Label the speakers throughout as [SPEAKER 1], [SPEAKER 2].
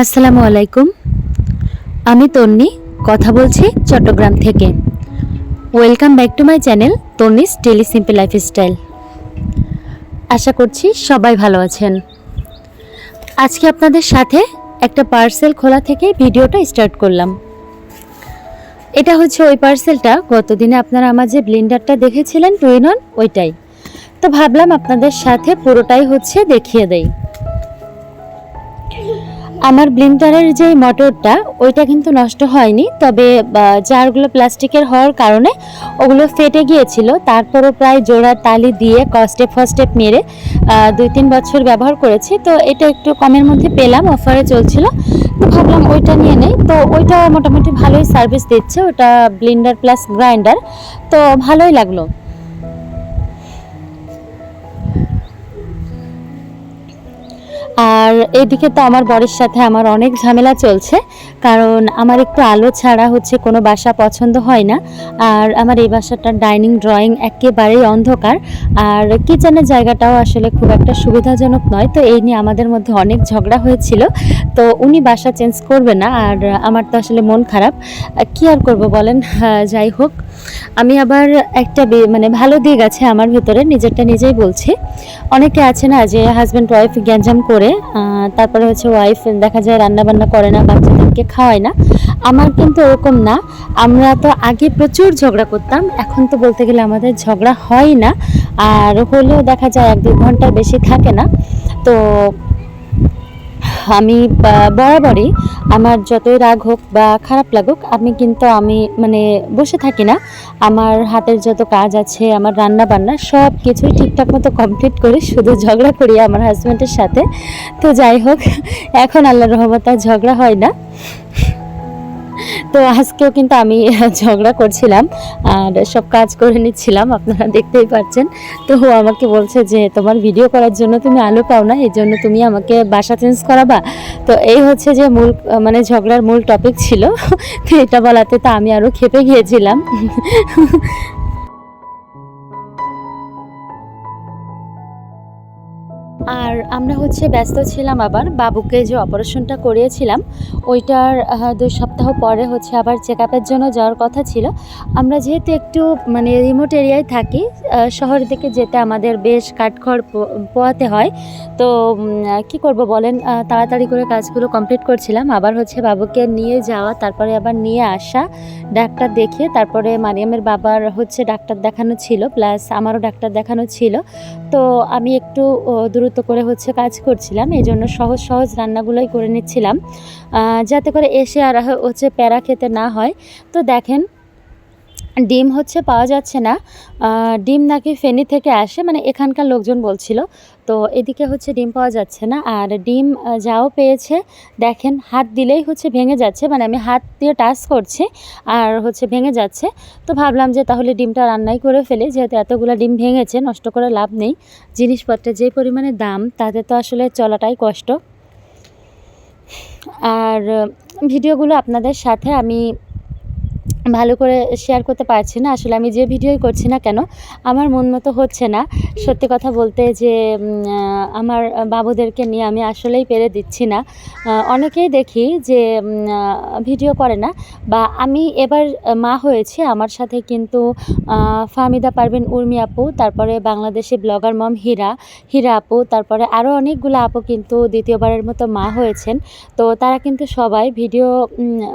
[SPEAKER 1] আসসালামু আলাইকুম। আমি তন্নি কথা বলছি চট্টগ্রাম থেকে। Welcome back to my channel Tonni's daily simple lifestyle. আশা করছি সবাই ভালো আছেন। আজকে আপনাদের সাথে একটা পার্সেল খোলা থেকে ভিডিওটা স্টার্ট করলাম। এটা হচ্ছে ওই পার্সেলটা, গতদিনে আপনারা আমার যে ব্লেন্ডারটা দেখেছিলেন 2 in 1, ওইটাই। তো ভাবলাম আপনাদের সাথে পুরোটাই হচ্ছে দেখিয়ে দেই। আমার ব্লেন্ডারের যে মোটরটা ওইটা কিন্তু নষ্ট হয়নি, তবে জারগুলো প্লাস্টিকের হওয়ার কারণে ওগুলো ফেটে গিয়েছিল। তারপরও প্রায় জোড়া তালি দিয়ে স্টেপ মেরে 2-3 বছর ব্যবহার করেছি। তো এটা একটু কমের মধ্যে পেলাম, অফারে চলছিল, তো ভাবলাম ওইটা নিয়ে নেই। তো ওইটা মোটামুটি ভালোই সার্ভিস দিচ্ছে, ওটা ব্লেন্ডার প্লাস গ্রাইন্ডার, তো ভালোই লাগলো। আর এদিকে তো আমার বরের সাথে আমার অনেক ঝামেলা চলছে, কারণ আমার একটু আলো ছাড়া হচ্ছে কোনো বাসা পছন্দ হয় না। আর আমার এই বাসাটার ডাইনিং ড্রয়িং একেবারেই অন্ধকার, আর কিচেনের জায়গাটাও আসলে খুব একটা সুবিধাজনক নয়। তো এই নিয়ে আমাদের মধ্যে অনেক ঝগড়া হয়েছিল। তো উনি বাসা চেঞ্জ করবে না, আর আমার তো আসলে মন খারাপ, কি আর করব বলেন। যাই হোক, আমি আবার একটা মানে ভালো দিক আছে আমার ভেতরে, নিজেরটা নিজেই বলছি। অনেকে আছে না যে হাজব্যান্ড ওয়াইফ গ্যাঞ্জাম করে, তারপরে হচ্ছে ওয়াইফ দেখা যায় রান্না বান্না করে না, বাচ্চাদেরকে খাওয়ায় না। আমার কিন্তু ওরকম না। আমরা তো আগে প্রচুর ঝগড়া করতাম, এখন তো বলতে গেলে আমাদের ঝগড়া হয় না, আর হলেও দেখা যায় 1-2 ঘন্টার বেশি থাকে না। তো আমি বরাবরই, আমার যতই রাগ হোক বা খারাপ লাগুক, আমি মানে বসে থাকি না। আমার হাতের যত কাজ আছে, আমার রান্না বান্না সব কিছুই ঠিকঠাক মতো কমপ্লিট করে শুধু ঝগড়া করি আমার হাজব্যান্ডের সাথে। তো যাই হোক, এখন আল্লাহর রহমতে আর ঝগড়া হয় না। তো আজকেও কিন্তু আমি ঝগড়া করছিলাম আর সব কাজ করে নিচ্ছিলাম, আপনারা দেখতেই পাচ্ছেন। তো ও আমাকে বলছে যে তোমার ভিডিও করার জন্য তুমি আলো পাও না, এই জন্য তুমি আমাকে বাসা চেঞ্জ করাবা। তো এই হচ্ছে যে মূল মানে ঝগড়ার মূল টপিক ছিল। তো এটা বলাতে তো আমি আরও ক্ষেপে গিয়েছিলাম। আর আমরা হচ্ছে ব্যস্ত ছিলাম, আবার বাবুকে যে অপারেশনটা করিয়েছিলাম ওইটার 2 সপ্তাহ পরে হচ্ছে আবার চেক আপের জন্য যাওয়ার কথা ছিল। আমরা যেহেতু একটু মানে রিমোট এরিয়ায় থাকি, শহরের দিকে যেতে আমাদের বেশ কাঠখড় পোহাতে হয়। তো কি করব বলেন, তাড়াতাড়ি করে কাজগুলো কমপ্লিট করছিলাম। আবার হচ্ছে বাবুকে নিয়ে যাওয়া, তারপরে আবার নিয়ে আসা, ডাক্তার দেখিয়ে, তারপরে মারিয়ামের বাবার হচ্ছে ডাক্তার দেখানো ছিল, প্লাস আমারও ডাক্তার দেখানো ছিল। তো আমি একটু দ্রুত করে হচ্ছে কাজ করছিলাম, এই জন্য সহজ সহজ রান্নাগুলোই করে নিচ্ছিলাম, যাতে করে এসে আর হচ্ছে প্যারা খেতে না হয়। তো দেখেন, ডিম হচ্ছে পাওয়া যাচ্ছে না, ডিম নাকি ফেনী থেকে আসে, মানে এখানকার লোকজন বলছিল। তো এদিকে হচ্ছে ডিম পাওয়া যাচ্ছে না, আর ডিম যাও পেয়েছে দেখেন হাত দিলেই হচ্ছে ভেঙে যাচ্ছে, মানে আমি হাত দিয়ে টাচ করছি আর হচ্ছে ভেঙে যাচ্ছে। তো ভাবলাম যে তাহলে ডিমটা রান্নাই করে ফেলি, যেহেতু এতগুলো ডিম ভেঙেছে, নষ্ট করে লাভ নেই। জিনিসপত্রের যে পরিমাণে দাম, তাতে তো আসলে চলাটাই কষ্ট। আর ভিডিওগুলো আপনাদের সাথে আমি ভালো করে শেয়ার করতে পারছি না, আসলে আমি যে ভিডিওই করছি না কেন আমার মন মতো হচ্ছে না। সত্যি কথা বলতে যে আমার বাবুদেরকে নিয়ে আমি আসলেই পেরে দিচ্ছি না। অনেকেই দেখি যে ভিডিও করে না, বা আমি এবার মা হয়েছি, আমার সাথে কিন্তু ফাহমিদা পারভিন উর্মি আপু, তারপরে বাংলাদেশি ব্লগার মম হীরা আপু, তারপরে আরও অনেকগুলো আপু কিন্তু দ্বিতীয়বারের মতো মা হয়েছেন। তো তারা কিন্তু সবাই ভিডিও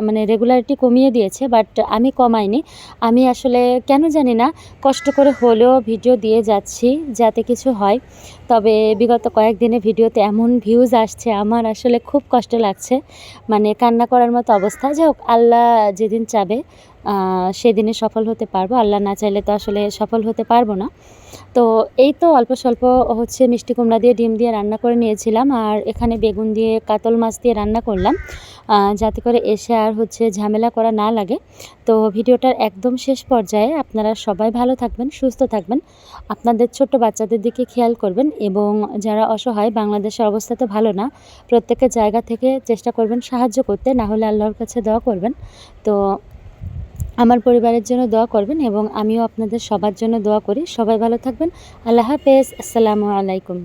[SPEAKER 1] মানে রেগুলারিটি কমিয়ে দিয়েছে, বাট আমি কমাইনি। আমি আসলে কেন জানি না কষ্ট করে হলেও ভিডিও দিয়ে যাচ্ছি যাতে কিছু হয়। তবে বিগত কয়েকদিনে ভিডিওতে এমন ভিউজ আসছে, আমার আসলে খুব কষ্ট লাগছে, মানে কান্না করার মতো অবস্থা। যাই হোক, আল্লাহ যেদিন চাবে সেদিনে সফল হতে পারবো, আল্লাহ না চাইলে তো আসলে সফল হতে পারবো না। তো এই তো অল্প স্বল্প হচ্ছে মিষ্টি কুমড়া দিয়ে ডিম দিয়ে রান্না করে নিয়েছিলাম, আর এখানে বেগুন দিয়ে কাতল মাছ দিয়ে রান্না করলাম, যাতে করে এসে আর হচ্ছে ঝামেলা করা না লাগে। তো ভিডিওটার একদম শেষ পর্যায়ে আপনারা সবাই ভালো থাকবেন, সুস্থ থাকবেন, আপনাদের ছোট্ট বাচ্চাদের দিকে খেয়াল করবেন, এবং যারা অসহায়, বাংলাদেশের অবস্থা তো ভালো না, প্রত্যেকের জায়গা থেকে চেষ্টা করবেন সাহায্য করতে, না হলে আল্লাহর কাছে দোয়া করবেন। তো আমার পরিবারের জন্য দোয়া করবেন, এবং আমিও আপনাদের সবার জন্য দোয়া করি। সবাই ভালো থাকবেন। আল্লাহ হাফেজ। আসসালামু আলাইকুম।